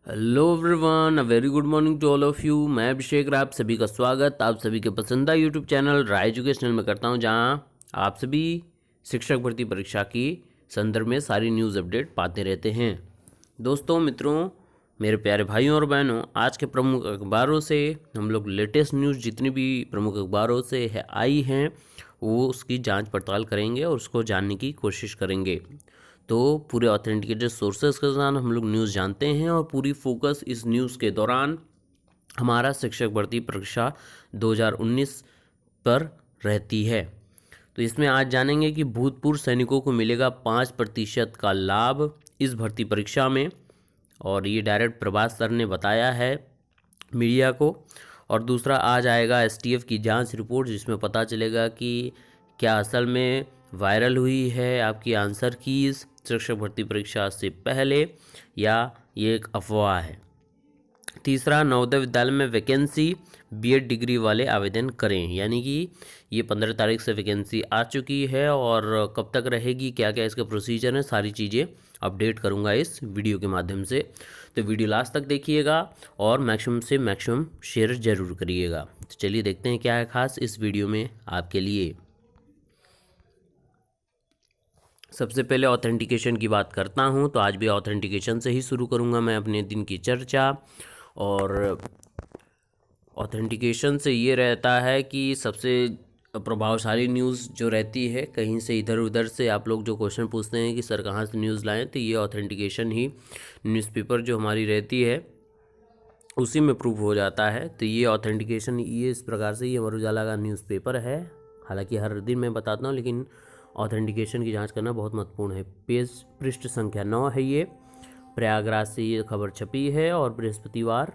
Hello everyone, a very good morning to all of you. मैं अभिषेक, आप सभी का स्वागत आप सभी के पसंदीदा यूट्यूब चैनल राय एजुकेशनल में करता हूं, जहां आप सभी शिक्षक भर्ती परीक्षा की संदर्भ में सारी न्यूज़ अपडेट पाते रहते हैं। दोस्तों, मित्रों, मेरे प्यारे भाइयों और बहनों, आज के प्रमुख अखबारों से हम लोग लेटेस्ट न्यूज़ जितनी भी प्रमुख अखबारों से आई हैं वो उसकी जांच पड़ताल करेंगे और उसको जानने की कोशिश करेंगे। तो पूरे ऑथेंटिकेटेड सोर्सेज के साथ हम लोग न्यूज़ जानते हैं और पूरी फोकस इस न्यूज़ के दौरान हमारा शिक्षक भर्ती परीक्षा 2019 पर रहती है। तो इसमें आज जानेंगे कि भूतपूर्व सैनिकों को मिलेगा 5% का लाभ इस भर्ती परीक्षा में, और ये डायरेक्ट प्रभास सर ने बताया है मीडिया को। और दूसरा आज आएगा एसटीएफ की जांच रिपोर्ट, जिसमें पता चलेगा कि क्या असल में वायरल हुई है आपकी आंसर कीज़ शिक्षक भर्ती परीक्षा से पहले, या ये एक अफवाह है। तीसरा, नवोदय विद्यालय में वैकेंसी बीएड डिग्री वाले आवेदन करें, यानी कि ये 15 तारीख से वैकेंसी आ चुकी है और कब तक रहेगी, क्या क्या इसके प्रोसीजर हैं, सारी चीज़ें अपडेट करूंगा इस वीडियो के माध्यम से। तो वीडियो लास्ट तक देखिएगा और मैक्सिमम से मैक्सिमम शेयर जरूर करिएगा। तो चलिए देखते हैं क्या है खास इस वीडियो में आपके लिए। सबसे पहले ऑथेंटिकेशन की बात करता हूं, तो आज भी ऑथेंटिकेशन से ही शुरू करूंगा मैं अपने दिन की चर्चा। और ऑथेंटिकेशन से ये रहता है कि सबसे प्रभावशाली न्यूज़ जो रहती है, कहीं से इधर उधर से आप लोग जो क्वेश्चन पूछते हैं कि सर कहाँ से न्यूज़ लाएं, तो ये ऑथेंटिकेशन ही न्यूज़पेपर जो हमारी रहती है उसी में प्रूव हो जाता है। तो ये ऑथेंटिकेशन ये इस प्रकार से, ये अमर उजाला का न्यूज़पेपर है, हालांकि हर दिन मैं बताता हूँ, लेकिन ऑथेंटिकेशन की जांच करना बहुत महत्वपूर्ण है। पेज पृष्ठ संख्या 9 है ये, प्रयागराज से ये खबर छपी है और बृहस्पतिवार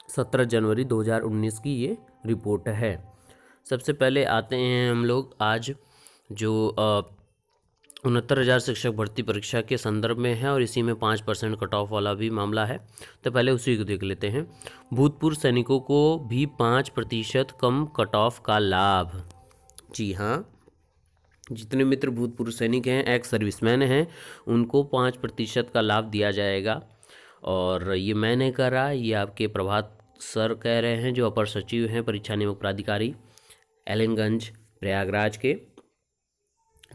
17 जनवरी 2019 की ये रिपोर्ट है। सबसे पहले आते हैं हम लोग आज जो 69,000 शिक्षक भर्ती परीक्षा के संदर्भ में है, और इसी में 5% कट ऑफ वाला भी मामला है। तो पहले उसी को देख लेते हैं। भूतपूर्व सैनिकों को भी 5% कम कट ऑफ का लाभ। जी हाँ, जितने मित्र भूतपूर्व सैनिक हैं, एक्स सर्विसमैन हैं, उनको 5% का लाभ दिया जाएगा। और ये मैं नहीं कह रहा, ये आपके प्रभात सर कह रहे हैं, जो अपर सचिव हैं परीक्षा नियामक प्राधिकारी एलनगंज प्रयागराज के।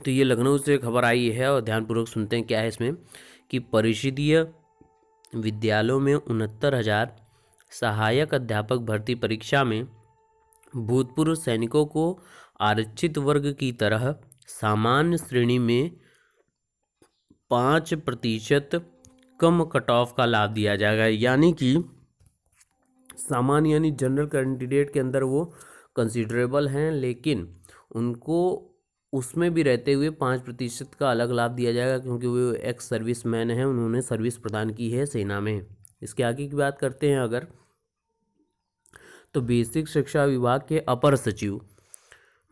तो ये लखनऊ से खबर आई है और ध्यानपूर्वक सुनते हैं क्या है इसमें, कि परिषदीय विद्यालयों में 69,000 सहायक अध्यापक भर्ती परीक्षा में भूतपूर्व सैनिकों को आरक्षित वर्ग की तरह सामान्य श्रेणी में 5% कम कट ऑफ का लाभ दिया जाएगा। यानी कि सामान्य यानी जनरल कैंडिडेट के अंदर वो कंसिडरेबल हैं, लेकिन उनको उसमें भी रहते हुए 5% का अलग लाभ दिया जाएगा, क्योंकि वो एक्स सर्विस मैन हैं, उन्होंने सर्विस प्रदान की है सेना में। इसके आगे की बात करते हैं अगर, तो बेसिक शिक्षा विभाग के अपर सचिव,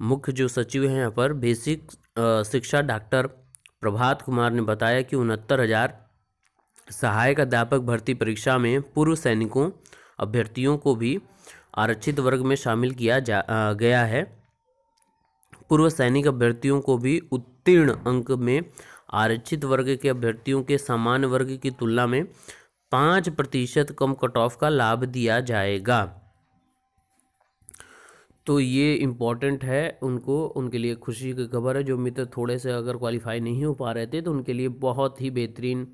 मुख्य जो सचिव हैं अपर बेसिक शिक्षा, डॉक्टर प्रभात कुमार ने बताया कि 69,000 सहायक अध्यापक भर्ती परीक्षा में पूर्व सैनिकों अभ्यर्थियों को भी आरक्षित वर्ग में शामिल किया गया है। पूर्व सैनिक अभ्यर्थियों को भी उत्तीर्ण अंक में आरक्षित वर्ग के अभ्यर्थियों के सामान्य वर्ग की तुलना में 5% कम कट ऑफ का लाभ दिया जाएगा। तो ये इम्पॉर्टेंट है, उनको, उनके लिए खुशी की खबर है। जो मित्र थोड़े से अगर क्वालिफाई नहीं हो पा रहे थे, तो उनके लिए बहुत ही बेहतरीन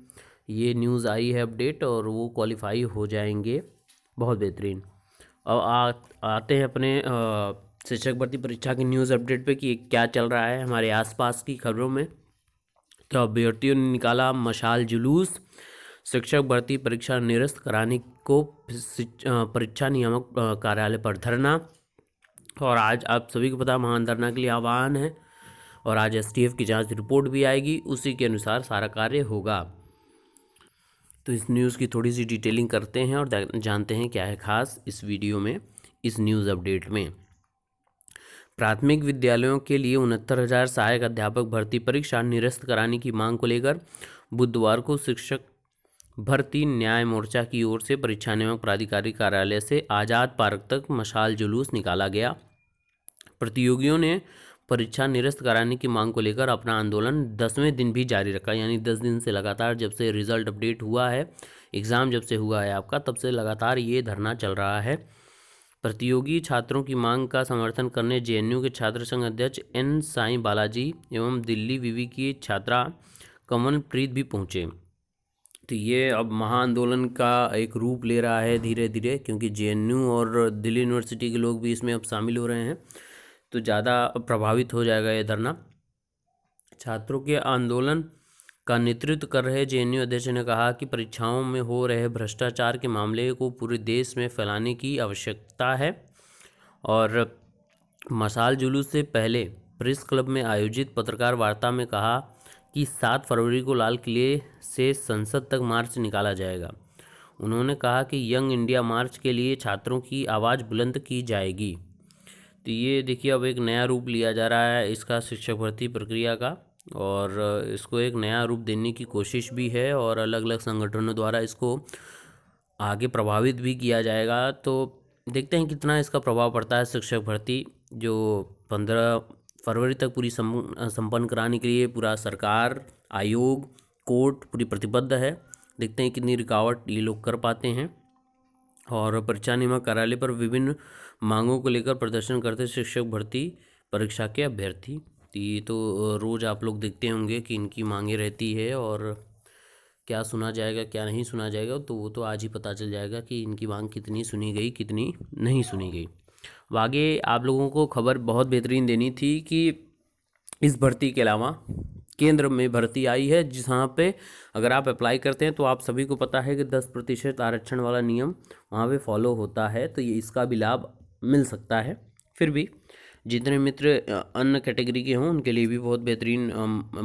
ये न्यूज़ आई है अपडेट, और वो क्वालिफाई हो जाएंगे। बहुत बेहतरीन। अब आते हैं अपने शिक्षक भर्ती परीक्षा की न्यूज़ अपडेट पे कि क्या चल रहा है हमारे आसपास की खबरों में। तो अभ्यर्थियों ने निकाला मशाल जुलूस, शिक्षक भर्ती परीक्षा निरस्त कराने को परीक्षा नियामक कार्यालय पर धरना। और आज आप सभी को पता, महान धरना के लिए आह्वान है, और आज एसटीएफ की जांच रिपोर्ट भी आएगी, उसी के अनुसार सारा कार्य होगा। तो इस न्यूज़ की थोड़ी सी डिटेलिंग करते हैं और जानते हैं क्या है खास इस वीडियो में, इस न्यूज़ अपडेट में। प्राथमिक विद्यालयों के लिए 69,000 सहायक अध्यापक भर्ती परीक्षा निरस्त कराने की मांग को लेकर बुधवार को शिक्षक भर्ती न्याय मोर्चा की ओर से परीक्षा नियामक प्राधिकारी कार्यालय से आज़ाद पार्क तक मशाल जुलूस निकाला गया। प्रतियोगियों ने परीक्षा निरस्त कराने की मांग को लेकर अपना आंदोलन 10वें दिन भी जारी रखा, यानी 10 दिन से लगातार जब से रिजल्ट अपडेट हुआ है, एग्ज़ाम जब से हुआ है आपका, तब से लगातार ये धरना चल रहा है। प्रतियोगी छात्रों की मांग का समर्थन करने जेएनयू के छात्र संघ अध्यक्ष एन साई बालाजी एवं दिल्ली विवि की छात्रा कमलप्रीत भी पहुंचे। तो ये अब महाआंदोलन का एक रूप ले रहा है धीरे धीरे, क्योंकि जेएनयू और दिल्ली यूनिवर्सिटी के लोग भी इसमें अब शामिल हो रहे हैं, तो ज़्यादा प्रभावित हो जाएगा ये धरना। छात्रों के आंदोलन का नेतृत्व कर रहे जेएनयू अध्यक्ष ने कहा कि परीक्षाओं में हो रहे भ्रष्टाचार के मामले को पूरे देश में फैलाने की आवश्यकता है और मशाल जुलूस से पहले प्रेस क्लब में आयोजित पत्रकार वार्ता में कहा कि 7 फरवरी को लाल किले से संसद तक मार्च निकाला जाएगा। उन्होंने कहा कि यंग इंडिया मार्च के लिए छात्रों की आवाज़ बुलंद की जाएगी। तो ये देखिए अब एक नया रूप लिया जा रहा है इसका शिक्षक भर्ती प्रक्रिया का, और इसको एक नया रूप देने की कोशिश भी है और अलग अलग संगठनों द्वारा इसको आगे प्रभावित भी किया जाएगा। तो देखते हैं कितना इसका प्रभाव पड़ता है। शिक्षक भर्ती जो 15 फरवरी तक पूरी संपन्न कराने के लिए पूरा सरकार, आयोग, कोर्ट पूरी प्रतिबद्ध है। देखते हैं कितनी रुकावट ये लोग कर पाते हैं। और परीक्षा नियामक कार्यालय पर विभिन्न मांगों को लेकर प्रदर्शन करते शिक्षक भर्ती परीक्षा के अभ्यर्थी। तो ये तो रोज़ आप लोग देखते होंगे कि इनकी मांगें रहती है और क्या सुना जाएगा क्या नहीं सुना जाएगा, तो वो तो आज ही पता चल जाएगा कि इनकी मांग कितनी सुनी गई कितनी नहीं सुनी गई। अब आगे आप लोगों को खबर बहुत बेहतरीन देनी थी कि इस भर्ती के अलावा केंद्र में भर्ती आई है, जहाँ पे अगर आप अप्लाई करते हैं तो आप सभी को पता है कि 10% आरक्षण वाला नियम वहाँ पे फॉलो होता है, तो ये इसका भी लाभ मिल सकता है। फिर भी जितने मित्र अन्य कैटेगरी के हों उनके लिए भी बहुत बेहतरीन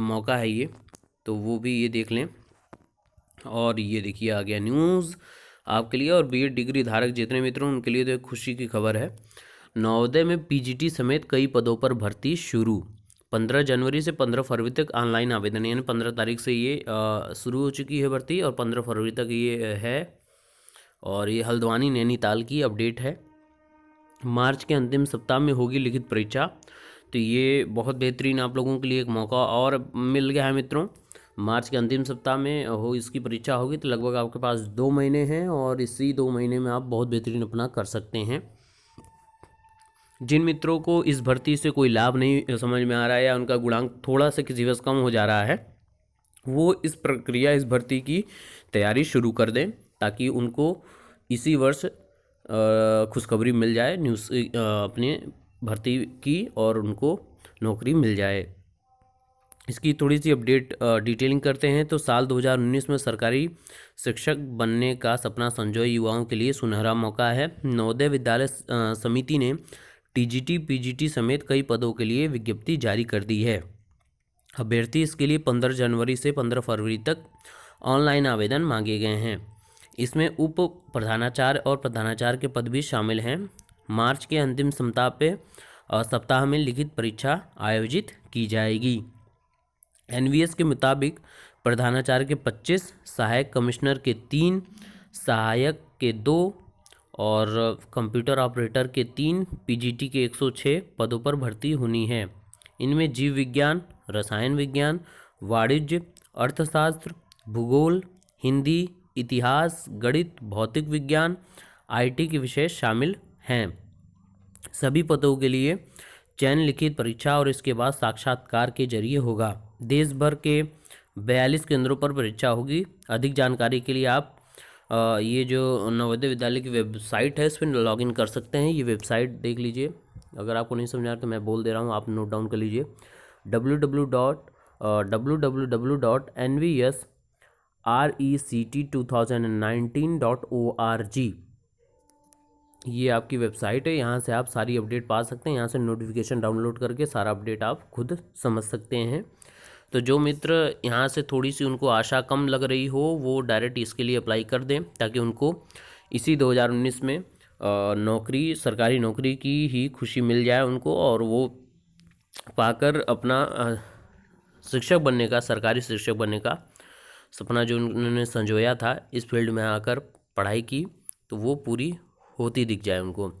मौका है ये, तो वो भी ये देख लें। और ये देखिए आ गया न्यूज़ आपके लिए, और बीएड डिग्री धारक जितने मित्र हैं उनके लिए तो एक खुशी की खबर है। नवोदय में पीजीटी समेत कई पदों पर भर्ती शुरू। 15 जनवरी से 15 फरवरी तक ऑनलाइन आवेदन, यानी 15 तारीख से ये शुरू हो चुकी है भर्ती और 15 फरवरी तक ये है। और ये हल्द्वानी नैनीताल की अपडेट है। मार्च के अंतिम सप्ताह में होगी लिखित परीक्षा, तो ये बहुत बेहतरीन आप लोगों के लिए एक मौका और मिल गया है मित्रों। मार्च के अंतिम सप्ताह में इसकी परीक्षा होगी, तो लगभग आपके पास 2 महीने हैं और इसी 2 महीने में आप बहुत बेहतरीन अपना कर सकते हैं। जिन मित्रों को इस भर्ती से कोई लाभ नहीं समझ में आ रहा है या उनका गुणांक थोड़ा सा किसी वजह कम हो जा रहा है, वो इस प्रक्रिया इस भर्ती की तैयारी शुरू कर दें, ताकि उनको इसी वर्ष खुशखबरी मिल जाए न्यूज़ अपने भर्ती की और उनको नौकरी मिल जाए। इसकी थोड़ी सी अपडेट डिटेलिंग करते हैं तो साल 2019 में सरकारी शिक्षक बनने का सपना संजोए युवाओं के लिए सुनहरा मौका है। नवोदय विद्यालय समिति ने टीजीटी पीजीटी समेत कई पदों के लिए विज्ञप्ति जारी कर दी है। अभ्यर्थी इसके लिए 15 जनवरी से 15 फरवरी तक ऑनलाइन आवेदन मांगे गए हैं। इसमें उप प्रधानाचार्य और प्रधानाचार्य के पद भी शामिल हैं। मार्च के अंतिम सप्ताह में लिखित परीक्षा आयोजित की जाएगी। एनवीएस के मुताबिक प्रधानाचार्य के 25, सहायक कमिश्नर के 3, सहायक के 2 और कंप्यूटर ऑपरेटर के 3, पीजीटी के 106 पदों पर भर्ती होनी है। इनमें जीव विज्ञान, रसायन विज्ञान, वाणिज्य, अर्थशास्त्र, भूगोल, हिंदी, इतिहास, गणित, भौतिक विज्ञान, आईटी के विषय शामिल हैं। सभी पदों के लिए चयन लिखित परीक्षा और इसके बाद साक्षात्कार के जरिए होगा। देश भर के 42 केंद्रों पर परीक्षा होगी। अधिक जानकारी के लिए आप ये जो नवोदय विद्यालय की वेबसाइट है इस पर लॉगिन कर सकते हैं। ये वेबसाइट देख लीजिए, अगर आपको नहीं समझ आ रहा तो मैं बोल दे रहा हूँ, आप नोट डाउन कर लीजिए। www.nvsrect2019.org ये आपकी वेबसाइट है। यहाँ से आप सारी अपडेट पा सकते हैं। यहाँ से नोटिफिकेशन डाउनलोड करके सारा अपडेट आप खुद समझ सकते हैं। तो जो मित्र यहाँ से थोड़ी सी उनको आशा कम लग रही हो वो डायरेक्ट इसके लिए अप्लाई कर दें, ताकि उनको इसी 2019 में नौकरी, सरकारी नौकरी की ही खुशी मिल जाए उनको, और वो पाकर अपना शिक्षक बनने का, सरकारी शिक्षक बनने का सपना जो उन्होंने संजोया था इस फील्ड में आकर पढ़ाई की, तो वो पूरी होती दिख जाए उनको।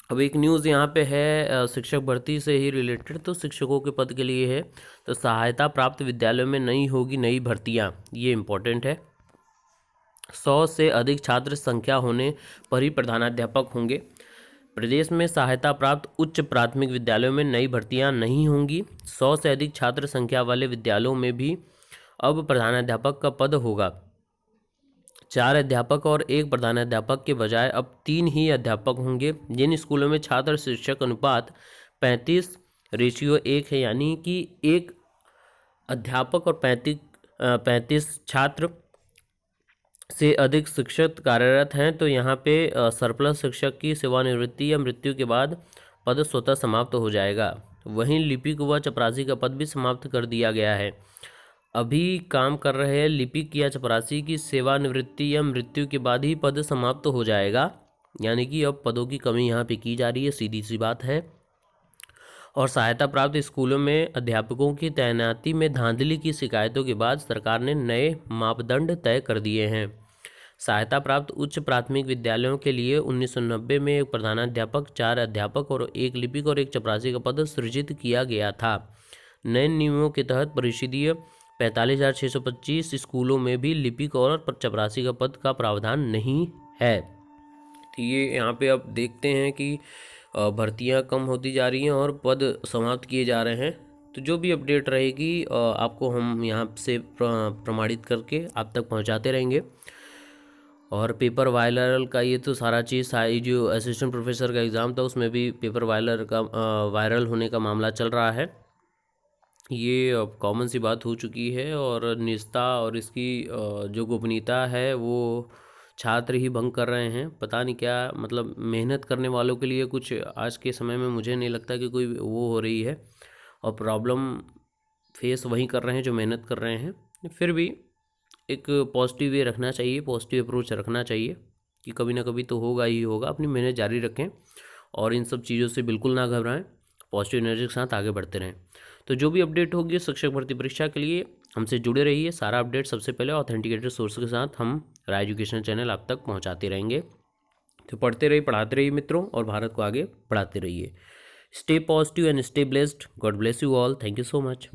अब एक न्यूज़ यहाँ पे है शिक्षक भर्ती से ही रिलेटेड, तो शिक्षकों के पद के लिए है। तो सहायता प्राप्त विद्यालयों में नहीं होगी नई भर्तियाँ, ये इम्पोर्टेंट है। 100 से अधिक छात्र संख्या होने पर ही प्रधानाध्यापक होंगे। प्रदेश में सहायता प्राप्त उच्च प्राथमिक विद्यालयों में नई भर्तियां नहीं होंगी। 100 से अधिक छात्र संख्या वाले विद्यालयों में भी अब प्रधानाध्यापक का पद होगा। 4 अध्यापक और 1 प्रधानाध्यापक के बजाय अब 3 ही अध्यापक होंगे। जिन स्कूलों में छात्र शिक्षक अनुपात 35:1 है, यानी कि 1 अध्यापक और 35 छात्र से अधिक शिक्षक कार्यरत हैं, तो यहाँ पे सरप्लस शिक्षक की सेवानिवृत्ति या मृत्यु के बाद पद स्वतः समाप्त हो जाएगा। वहीं लिपिक व चपरासी का पद भी समाप्त कर दिया गया है। अभी काम कर रहे लिपिक या चपरासी की सेवानिवृत्ति या मृत्यु के बाद ही पद समाप्त हो जाएगा, यानी कि अब पदों की कमी यहाँ पे की जा रही है, सीधी सी बात है। और सहायता प्राप्त स्कूलों में अध्यापकों की तैनाती में धांधली की शिकायतों के बाद सरकार ने नए मापदंड तय कर दिए हैं। सहायता प्राप्त उच्च प्राथमिक विद्यालयों के लिए 1990 में 1 प्रधानाध्यापक, 4 अध्यापक और 1 लिपिक और 1 चपरासी का पद सृजित किया गया था। नए नियमों के तहत परिषदीय 45,625 स्कूलों में भी लिपिक और चपरासी का पद का प्रावधान नहीं है। तो ये यहाँ पे अब देखते हैं कि भर्तियाँ कम होती जा रही हैं और पद समाप्त किए जा रहे हैं। तो जो भी अपडेट रहेगी आपको हम यहाँ से प्रमाणित करके आप तक पहुँचाते रहेंगे। और पेपर वायरल का ये तो सारा चीज़, जो असिस्टेंट प्रोफेसर का एग्ज़ाम था उसमें भी पेपर वायरल होने का मामला चल रहा है। ये अब कॉमन सी बात हो चुकी है और निजता और इसकी जो गोपनीयता है वो छात्र ही भंग कर रहे हैं। पता नहीं क्या, मतलब मेहनत करने वालों के लिए कुछ आज के समय में मुझे नहीं लगता कि कोई वो हो रही है, और प्रॉब्लम फेस वही कर रहे हैं जो मेहनत कर रहे हैं। फिर भी एक पॉजिटिव वे रखना चाहिए, पॉजिटिव अप्रोच रखना चाहिए कि कभी ना कभी तो होगा ही होगा। अपनी मेहनत जारी रखें और इन सब चीज़ों से बिल्कुल ना घबराएं, पॉजिटिव एनर्जी के साथ आगे बढ़ते रहें। तो जो भी अपडेट होगी शिक्षक भर्ती परीक्षा के लिए हमसे जुड़े रहिए। सारा अपडेट सबसे पहले ऑथेंटिकेटेड सोर्स के साथ हम राय एजुकेशन चैनल आप तक पहुंचाते रहेंगे। तो पढ़ते रहिए, पढ़ाते रहिए मित्रों, और भारत को आगे बढ़ाते रहिए। Stay positive and stay blessed. God bless you all. Thank you so much.